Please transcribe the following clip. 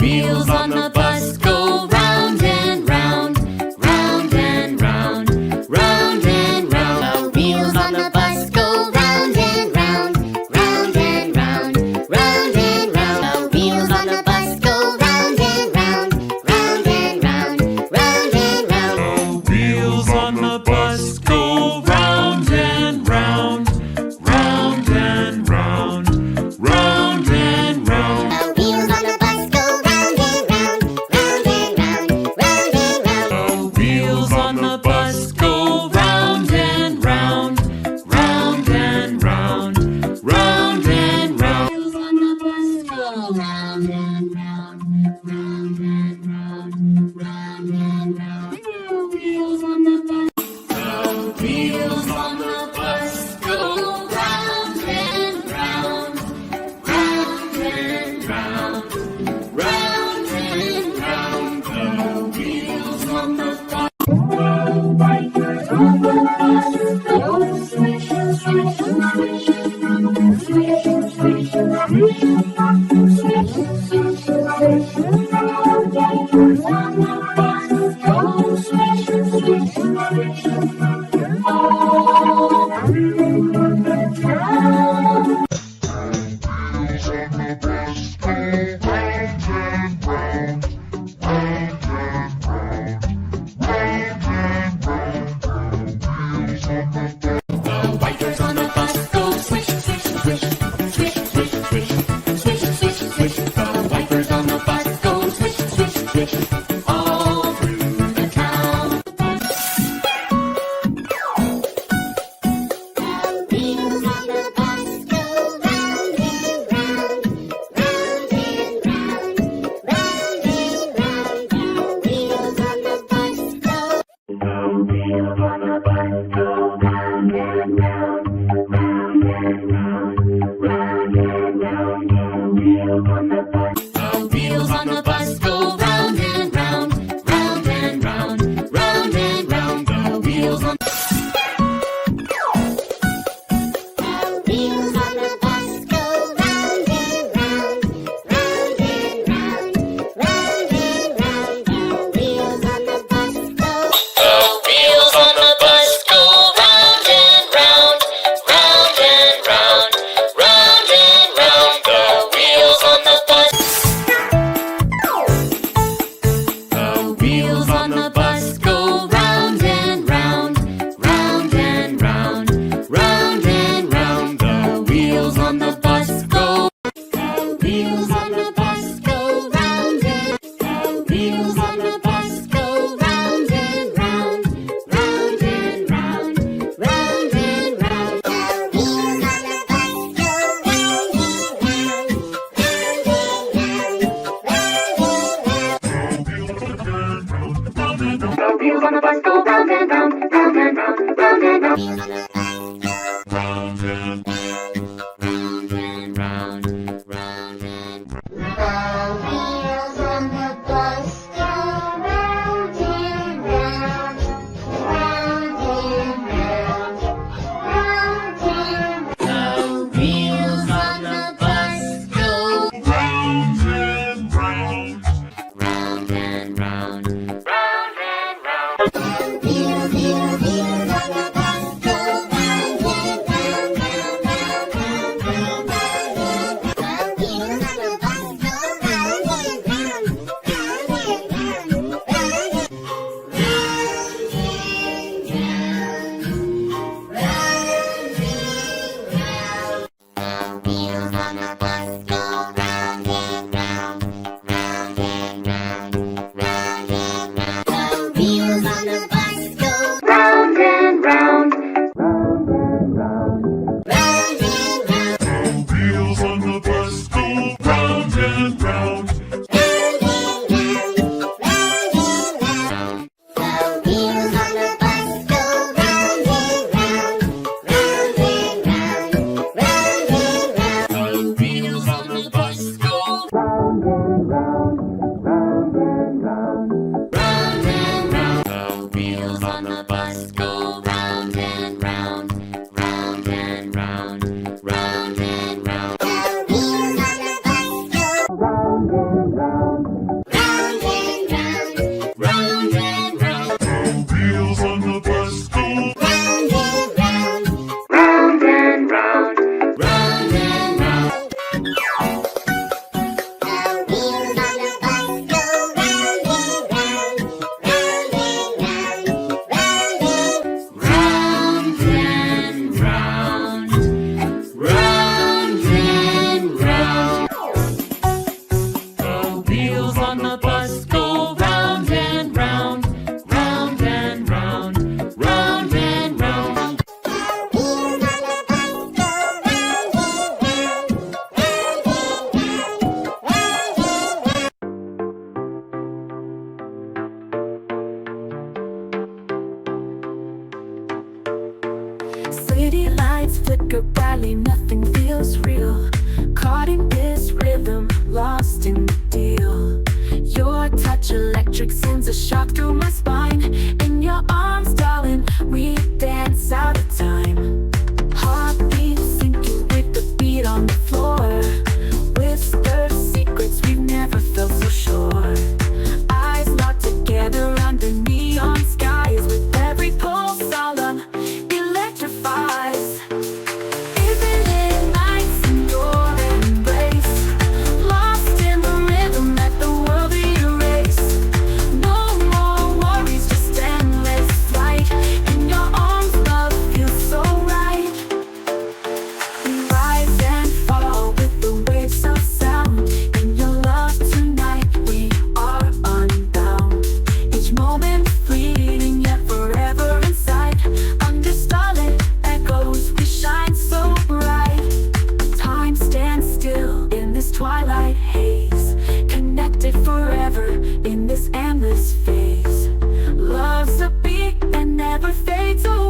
wheels on the bus go round and round, round and round, round and round. The wheels on the bus go round and round, round and round, round and round. The wheels on the bus go round and round, round and round, round and round. The wheels on the bus go round and round, round and round, round and round. The wheels on the bus go round and round, round and round, round and round. The wheels on the bus go round and round, round and round, round and round. Wheels on the bus go round and round, round and round, round and round. The wheels on the bus. The wheels on the bus go round and round, round and round, round and round. The wheels on the bus. Bikers on the bus go swish, swish, swish, swish, swish, swish, swish, swish, swish. Bikers on the bus go swish, swish, swish, all through the town. The bikers on the bus go swish, swish, swish, swish, swish, swish, swish, swish, swish. The bikers on the bus go swish, swish, swish, all through the town. The wheels on the bus go round and round, round and round, round and round. The wheels on the bus go. The wheels on the bus go round and round, round and round, round and round. The wheels on the bus. The wheels on the bus go round and round, round and round, round and round. The wheels on. The wheels on the bus go round and round, round and round, round and round. The wheels on the bus go. The wheels on the bus go round and round, round and round, round and round. The wheels on the bus. The wheels on the bus go round and round, round and round, round and round. The wheels on the bus go. The wheels on the bus go round and. The wheels on the bus go round and round, round and round, round and round. The wheels on the bus go round and round, round and round, round and round. The wheels on the bus go round and round, round and round, round and round. Round and Round and round, round and round. The wheels on the bus go round and round, round and round, round and round. The wheels on the bus go round and round. round and round, round and round. The wheels electric sends a shock through my spine. In your arms, darling, we dance out of time. Heartbeat sinking with the beat on the floor. Whisper secrets, we've never felt so sure. Eyes locked together under neon skies. With every pulse, solemn electrifies. Even in nights in your embrace, lost in the rhythm that the world erase. No more worries, just endless flight. In your arms, love feels so right. We rise and fall with the waves of sound. In your love tonight, we are unbound. Each moment fleeting, yet forever inside. Under starlit echoes, we shine so bright. Time stands still in this twilight haze, connected forever in this endless phase. Love's a beat that never fades away.